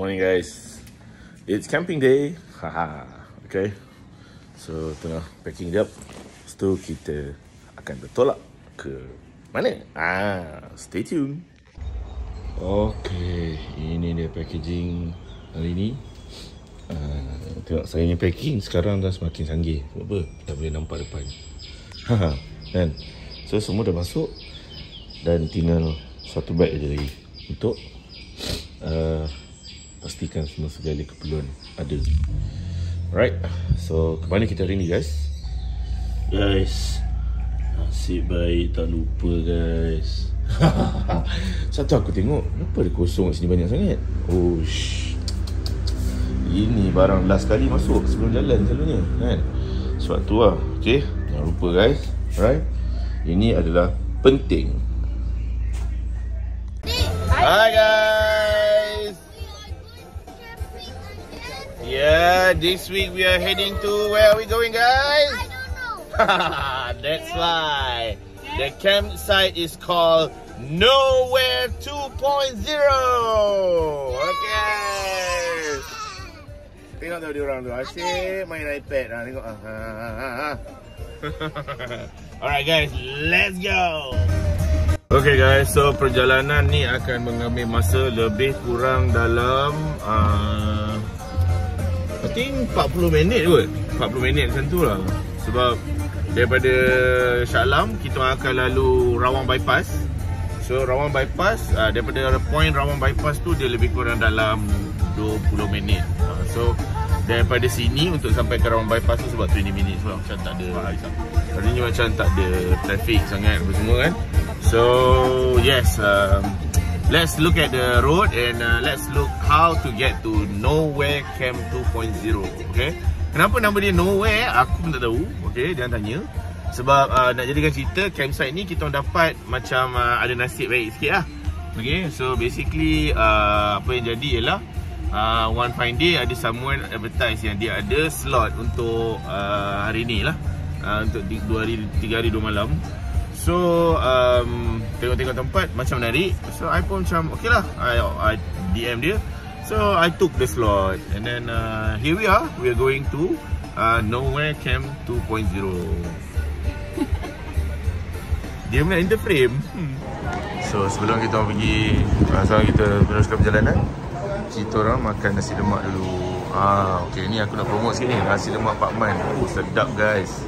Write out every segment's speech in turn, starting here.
Morning guys. It's camping day. Haha. Okay. So tengah packing jap. Lepas tu kita akan bertolak ke mana? Stay tune. Okay, ini dia packaging hari ni. Tengok saya ni packing sekarang dah semakin canggih. Sebab apa? Dah boleh nampak depan. Kan? So semua dah masuk dan tinggal satu bag je lagi untuk pastikan semua segala keperluan ada. Alright, so ke mana kita hari ni guys? Guys, nasib baik tak lupa guys. Satu aku tengok, kenapa dia kosong kat sini banyak sangat? Oh ini barang last kali masuk sebelum jalan selalunya kan. Sebab tu lah. Okay, jangan lupa guys. Alright, ini adalah penting. Hi guys. Yeah, this week we are heading to, where are we going guys? I don't know. That's why the campsite is called Nowhere 2.0. Okay. Tengok tu dia orang tu asyik main iPad. Tengok. Alright guys, let's go. Okay guys, so perjalanan ni akan mengambil masa lebih kurang dalam I think 40 minit kot. 40 minit macam tu lah. Sebab daripada Shah Alam kita akan lalu Rawang Bypass. So Rawang Bypass, daripada point Rawang Bypass tu dia lebih kurang dalam 20 minit. So daripada sini untuk sampai ke Rawang Bypass tu sebab 20 minit. Sebab macam tak ada, tadinya macam tak ada traffic sangat apa semua kan. So yes, let's look at the road and let's look how to get to Nowhere Camp 2.0. Okay, kenapa nama dia Nowhere aku pun tak tahu. Okay, jangan tanya. Sebab nak jadikan cerita, campsite ni kita dapat macam ada nasib baik sikit lah. Okay, so basically apa yang jadi ialah one fine day ada someone advertise yang dia ada slot untuk hari ni lah, untuk 2 hari 3 hari 2 malam. So tengok-tengok tempat macam menarik. So I pun macam okay lah, I DM dia. So I took the slot and then here we are going to Nowhere Camp 2.0. Dia pun nak interframe. So sebelum kita pergi, sebelum kita teruskan perjalanan, kita orang makan nasi lemak dulu. Okay, ni aku nak promote sikit ni, nasi lemak Pak Man. Sedap guys.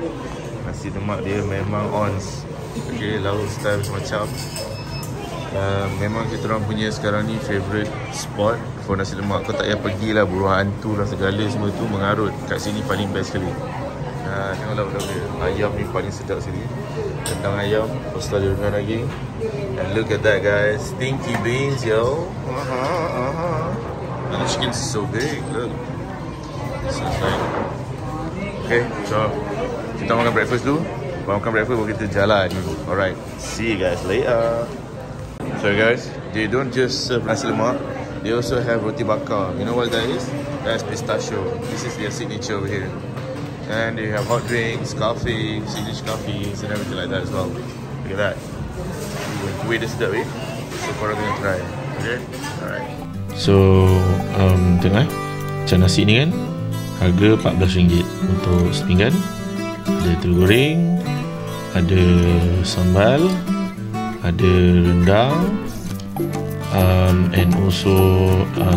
Nasi lemak dia memang ons. Okay, lauk style macam memang kita orang punya sekarang ni favourite spot for nasi lemak. Kau tak payah pergilah buruh hantu lah segala semua tu mengarut. Kat sini paling best sekali. Tengok lauk-lauk dia. Ayam ni paling sedap sekali. Kentang ayam, lepas tu ada dengan daging. And look at that guys, stinky beans yo. And the chicken's so big, look. So like, okay, so kita makan breakfast dulu. Makan breakfast baru kita jalan dulu. Alright, see you guys later. So guys, they don't just serve nasi lemak, they also have roti bakar. You know what that is? That's pistachio. This is their signature over here. And they have hot drinks, coffee, signature coffees and everything like that as well. Look at that. Kuih dia sedap so korang kena try. Okay, alright. So tengok macam nasi ni kan, harga RM14 untuk sepinggan. Ada telur goreng, ada sambal, ada rendang, and also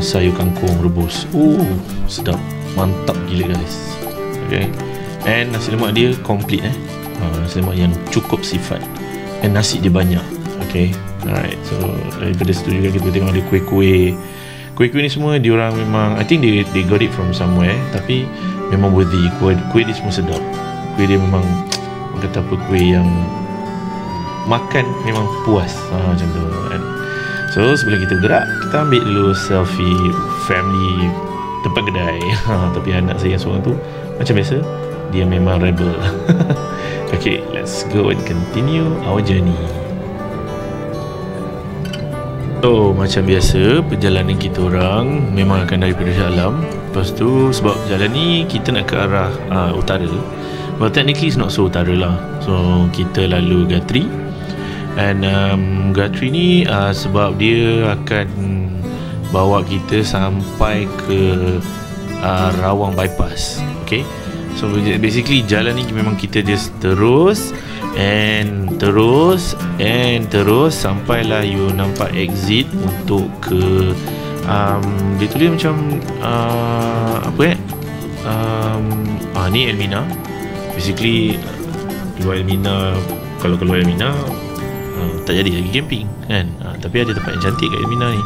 sayur kangkung rebus. Sedap, mantap gila guys. Okay, and nasi lemak dia complete nasi lemak yang cukup sifat, and nasi dia banyak. Okay, alright. So daripada situ juga kita tengok ada kuih-kuih ni semua diorang memang, I think they got it from somewhere, tapi memang worthy. Kuih dia semua sedap. Kuih dia memang, kata apa, kuih yang makan memang puas macam tu kan. So sebelum kita bergerak, kita ambil dulu selfie family tempat kedai. Tapi anak saya yang seorang tu macam biasa, dia memang rebel. Okay, let's go and continue our journey. So macam biasa, perjalanan kita orang memang akan daripada Shah Alam. Lepas tu sebab jalan ni kita nak ke arah utara. Well technically it's not so utara lah. So kita lalu Gatri. And Gatri ni sebab dia akan bawa kita sampai ke Rawang bypass. Okay, so basically jalan ni memang kita just terus sampailah you nampak exit untuk ke dia tulis macam ni Elmina. Basically luar Elmina, kalau keluar Elmina tak jadi lagi camping kan, tapi ada tempat yang cantik kat Elmina ni.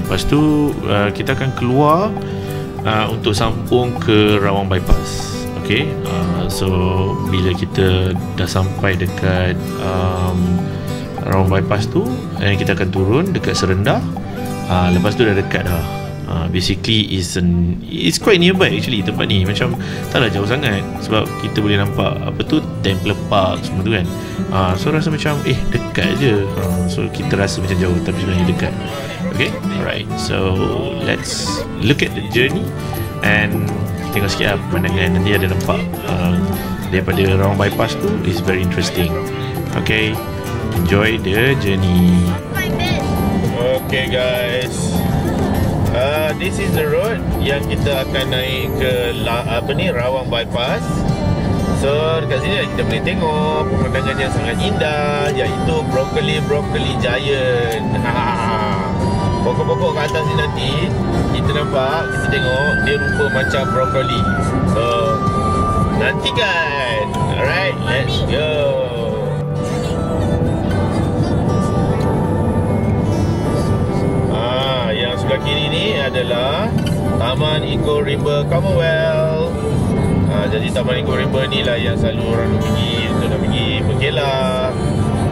Lepas tu kita akan keluar untuk sambung ke Rawang bypass. Okay, so bila kita dah sampai dekat Rawang bypass tu, kita akan turun dekat Serendah. Lepas tu dah dekat dah. Basically it's quite nearby actually tempat ni, macam taklah jauh sangat sebab kita boleh nampak apa tu Temple Park semua tu kan. So rasa macam dekat je. So kita rasa macam jauh tapi sebenarnya dekat. Okay, alright, so let's look at the journey and tengok sikit pemandangan. Nanti ada nampak daripada Rawang bypass tu is very interesting. Okay, enjoy the journey. Okay guys, this is the road yang kita akan naik ke Rawang bypass. So dekat sini kita boleh tengok pemandangan yang sangat indah, iaitu brokoli giant. Pokok-pokok kat atas ni nanti kita nampak, kita tengok dia rupa macam brokoli. So nantikan. Alright, let's go. Yang sebelah kiri ni adalah Taman Eco River Commonwealth. Jadi Taman Eco River ni lah yang selalu orang pergi untuk nak pergi berkelah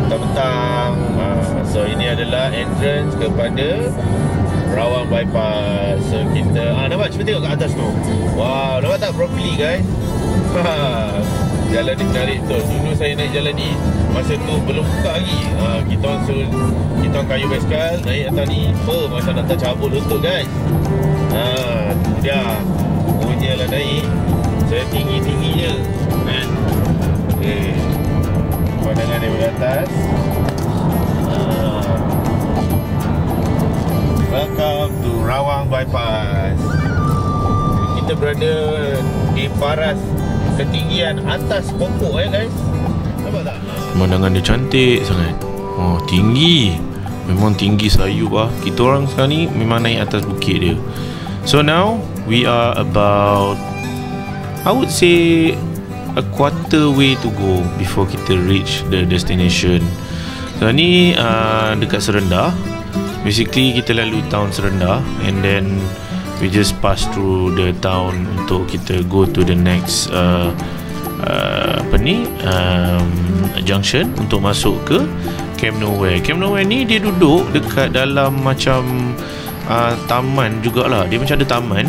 petang-petang. So ini adalah entrance kepada Rawang bypass. So kita nampak, cuba tengok kat atas tu. Wow, nampak tak brokoli guys? Jalan ni menarik betul. Dulu saya naik jalan ni, masa tu belum buka lagi. Kita orang kayu basikal naik atas ni, masa nak tercabut lutut guys. Tu dia punya lah naik. Saya tinggi-tinggi je kan. Okay, pandangan daripada atas. Welcome to Rawang bypass. Kita berada di paras ketinggian atas pokok guys. Nampak tak? Pemandangan dia cantik sangat. Tinggi. Memang tinggi sayup lah. Kita orang sekarang ni memang naik atas bukit dia. So now we are about, I would say, a quarter way to go before kita reach the destination. So ni dekat Serendah. Basically kita lalu town Serendah and then we just pass through the town untuk kita go to the next junction untuk masuk ke Camp Nowhere. Camp Nowhere ni dia duduk dekat dalam macam taman jugalah. Dia macam ada taman.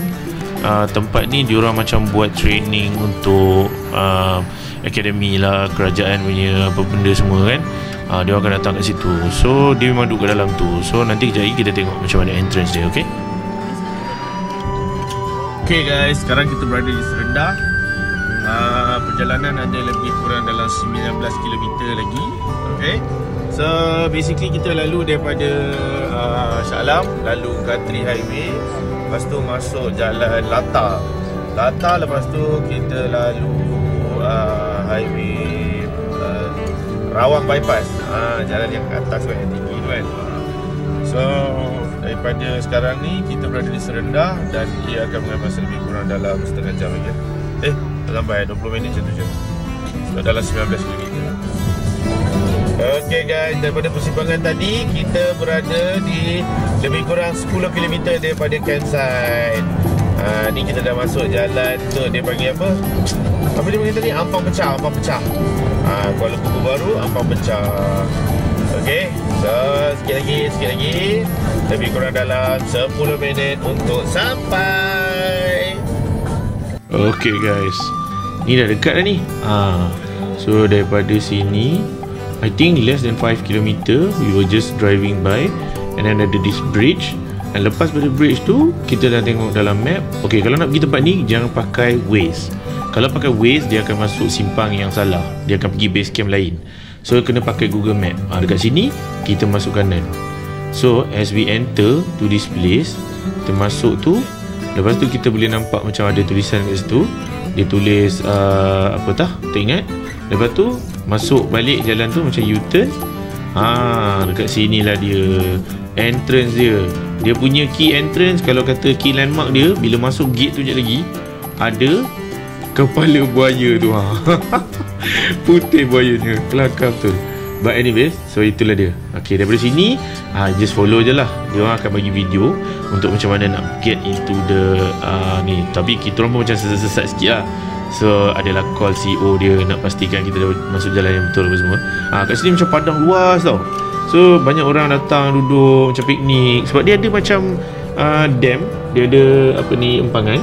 Tempat ni diorang macam buat training untuk akademi lah, kerajaan punya apa benda semua kan. Dia akan datang kat situ. So dia memang duduk kat dalam tu. So nanti kejap lagi kita tengok macam mana entrance dia. Okay, okay guys, sekarang kita berada di Serendah. Perjalanan ada lebih kurang dalam 19 km lagi. Okay, so basically kita lalu daripada Shah Alam, lalu Country Highway, lepas tu masuk jalan Lata. Lepas tu kita lalu highway Rawang bypass. Jalan yang ke atas yang tinggi tu kan. So daripada sekarang ni kita berada di Serendah dan ia akan mengambil masa lebih kurang dalam setengah jam lagi. Tak sampai 20 minit macam tu je. So dalam 19 km. Okay guys, daripada persimpangan tadi kita berada di lebih kurang 10 km daripada campsite. Ni kita dah masuk jalan tu, dia panggil apa? Apa dia panggil tadi? Ampang Pecah. Kuala Lumpur Baru, Ampang Pecah. Okay, so sikit lagi lebih kurang dalam 10 minit untuk sampai. Okay guys, ni dah dekat dah ni. So daripada sini I think less than 5 km we were just driving by and then ada this bridge. Dan lepas pada bridge tu kita dah tengok dalam map. Okay, kalau nak pergi tempat ni jangan pakai Waze. Kalau pakai Waze dia akan masuk simpang yang salah. Dia akan pergi base camp lain. So kena pakai Google Map. Dekat sini kita masuk kanan. So as we enter to this place, kita masuk tu, lepas tu kita boleh nampak macam ada tulisan kat situ. Dia tulis apa tah, tak ingat. Lepas tu masuk balik jalan tu macam U-turn. Dekat sini lah dia entrance dia. Dia punya key entrance, kalau kata key landmark dia, bila masuk gate tu je lagi ada kepala buaya tu. Putih buayanya, kelakar betul. But anyways, so itulah dia. Okay, daripada sini just follow je lah. Dia orang akan bagi video untuk macam mana nak get into the ni. Tapi kita orang pun macam sesat sikit lah. So adalah call CEO dia nak pastikan kita dah masuk jalan yang betul apa semua. Kat sini macam padang luas tau. So banyak orang datang duduk macam piknik. Sebab dia ada macam dam. Dia ada apa ni, empangan.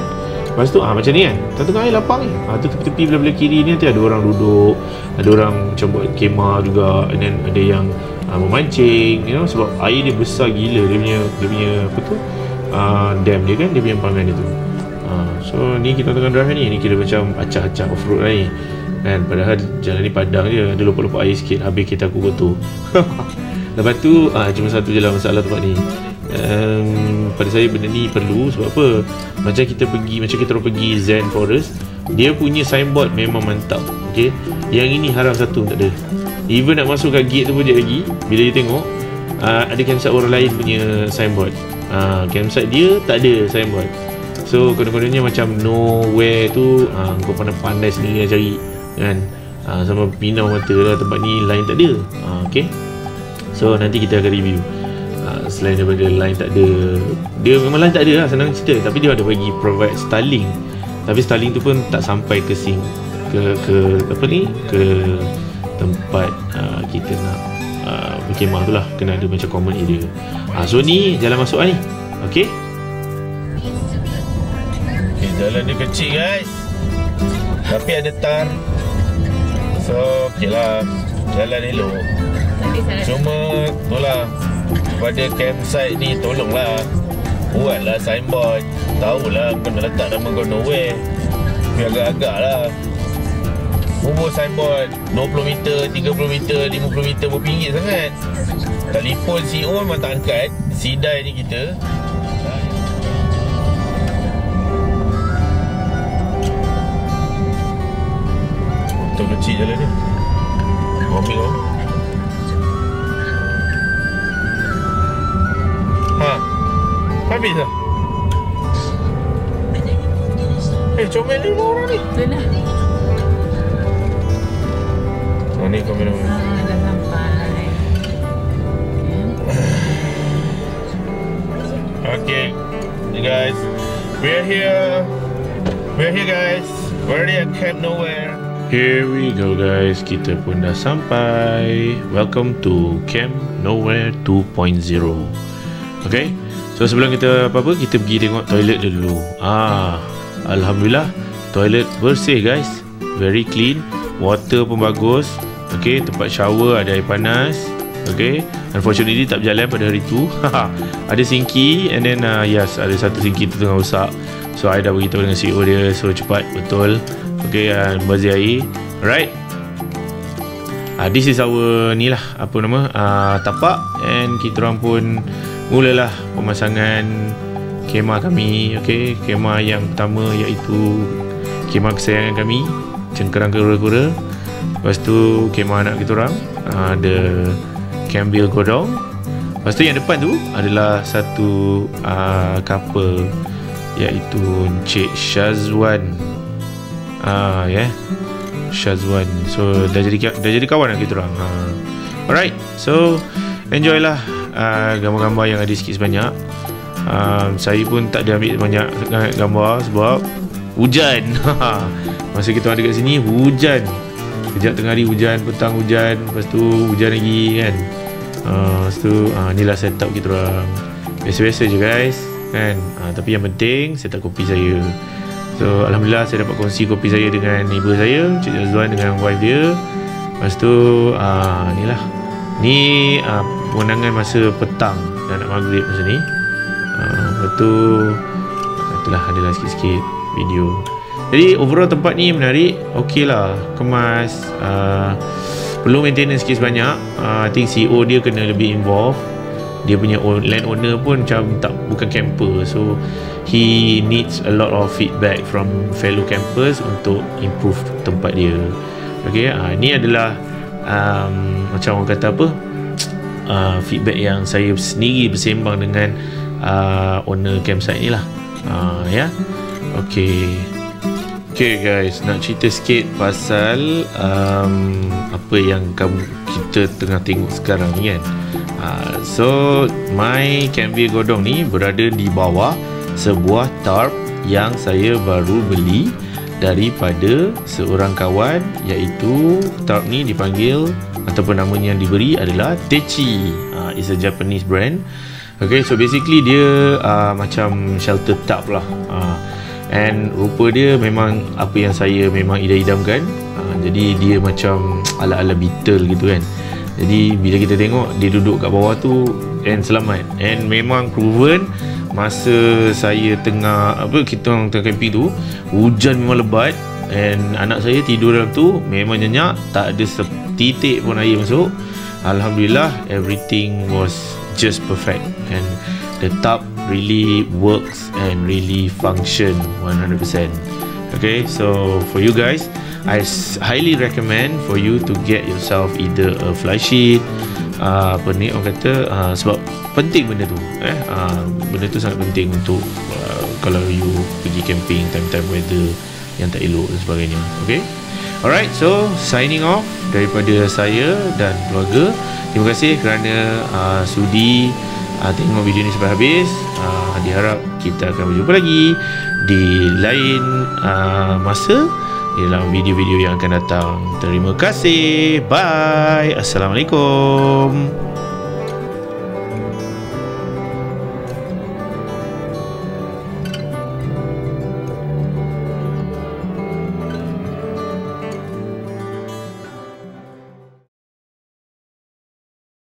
Lepas tu macam ni kan, tengah air lapang ni. Tu tepi-tepi belah kiri ni nanti ada orang duduk. Ada orang macam buat kemah juga. And then ada yang memancing, you know, sebab air dia besar gila. Dia punya apa tu, dam dia kan, dia punya empangan dia tu. So ni kita tengah drive ni kira macam acah-acah off-road lah ni kan. Padahal jalan ni padang je, ada lopok-lopok air sikit. Habis kereta aku kotor. Lepas tu cuma satu je lah masalah tempat ni. Pada saya benda ni perlu. Sebab apa, macam kita orang pergi Zen Forest, dia punya signboard memang mantap. Okay, yang ini haram satu tak ada. Even nak masuk kat gate tu pun je lagi, bila dia tengok ada campsite orang lain punya signboard, campsite dia tak ada signboard. So kononnya macam nowhere tu, kau pandai sendiri cari kan. Sama pinau mata lah, tempat ni line tak ada. Okay, so nanti kita akan review. Selain daripada line tak ada, dia memang line tak ada lah, senang cerita. Tapi dia ada bagi provide Starlink. Tapi Starlink tu pun tak sampai ke ke apa ni, ke tempat kita nak berkemah tu lah. Kena ada macam common area. So ni jalan masuk lah ni. Okay, jalan dia kecil guys, tapi ada tar. So okay lah, jalan elok. Cuma tu lah, pada campsite ni tolonglah buatlah signboard. Tahulah kau nak letak nama kau nowhere, biar agak-agak lah. Bubuh signboard 20 meter, 30 meter, 50 meter, RM1 sangat. Telefon CEO memang tak angkat. Sidai ni kita. Betul kecil jalan dia. Mobil kau habis dah. Comel ni orang ni. Betul lah. Ni kamera. Dah sampai. Okay, guys, we're here guys. We're already at Camp Nowhere. Here we go guys, kita pun dah sampai. Welcome to Camp Nowhere 2.0. Okay, so sebelum kita apa-apa, kita pergi tengok toilet dulu. Alhamdulillah, toilet bersih guys, very clean. Water pun bagus. Okay, tempat shower ada air panas. Okay, unfortunately tak berjalan pada hari tu. Ada sinki, and then yes, ada satu sinki tu tengah rosak. So I dah beritahu dengan CEO dia, so cepat betul. Okay, bazir air. Alright, this is our ni lah, apa nama, tapak. And kita orang pun mulalah pemasangan kemah kami. Okay, kemah yang pertama iaitu kemah kesayangan kami, cengkerang kura-kura. Lepas tu kemah anak kita orang, ada Campbell Godong. Lepas tu yang depan tu adalah satu couple, iaitu Encik Syazwan. Syazwan. So dah jadi kawan dengan kita orang. Alright, so enjoy lah gambar-gambar yang ada sikit sebanyak. Saya pun tak ada ambil banyak gambar sebab hujan. Masa kita ada kat sini hujan. Kejap tengah hari hujan, petang hujan, lepas tu hujan lagi kan. Lepas tu inilah setup kita orang. Biasa-biasa je guys kan. Tapi yang penting setup kopi saya. So alhamdulillah saya dapat kongsi kopi saya dengan neighbor saya, Cik Azwan, dengan wife dia. Lepas tu inilah. Ni pemandangan masa petang dan nak maghrib masa ni. Lepas tu itulah, adalah sikit-sikit video. Jadi overall tempat ni menarik. Okey lah, kemas, perlu maintenance sikit sebanyak. I think CEO dia kena lebih involved. dia punya landowner pun macam tak, bukan camper, so he needs a lot of feedback from fellow campers untuk improve tempat dia. Okay, ni adalah macam orang kata apa, feedback yang saya sendiri bersembang dengan owner campsite ni lah. Ya. Okay guys, nak cerita sikit pasal apa yang kita tengah tengok sekarang ni kan. So my Campville Godong ni berada di bawah sebuah tarp yang saya baru beli daripada seorang kawan, iaitu tarp ni dipanggil ataupun namanya yang diberi adalah Techi. It's a Japanese brand. Okay, so basically dia macam shelter tarp lah. And rupa dia memang apa yang saya memang idam-idamkan. Jadi dia macam ala-ala Beetle gitu kan. Jadi bila kita tengok dia duduk kat bawah tu and selamat. And memang proven, masa saya kita orang tengah camping tu, hujan memang lebat and anak saya tidur dalam tu memang nyenyak, tak ada setitik pun air masuk. Alhamdulillah, everything was just perfect and the tub really works and really function 100%. Okay, so for you guys, I highly recommend for you to get yourself either a fly sheet, apa ni orang kata, sebab penting benda tu. Benda tu sangat penting untuk kalau you pergi camping time-time weather yang tak elok dan sebagainya. Okay, alright, so signing off daripada saya dan keluarga. Terima kasih kerana sudi tengok video ni sampai habis. Diharap kita akan berjumpa lagi di lain masa di dalam video-video yang akan datang. Terima kasih. Bye. Assalamualaikum.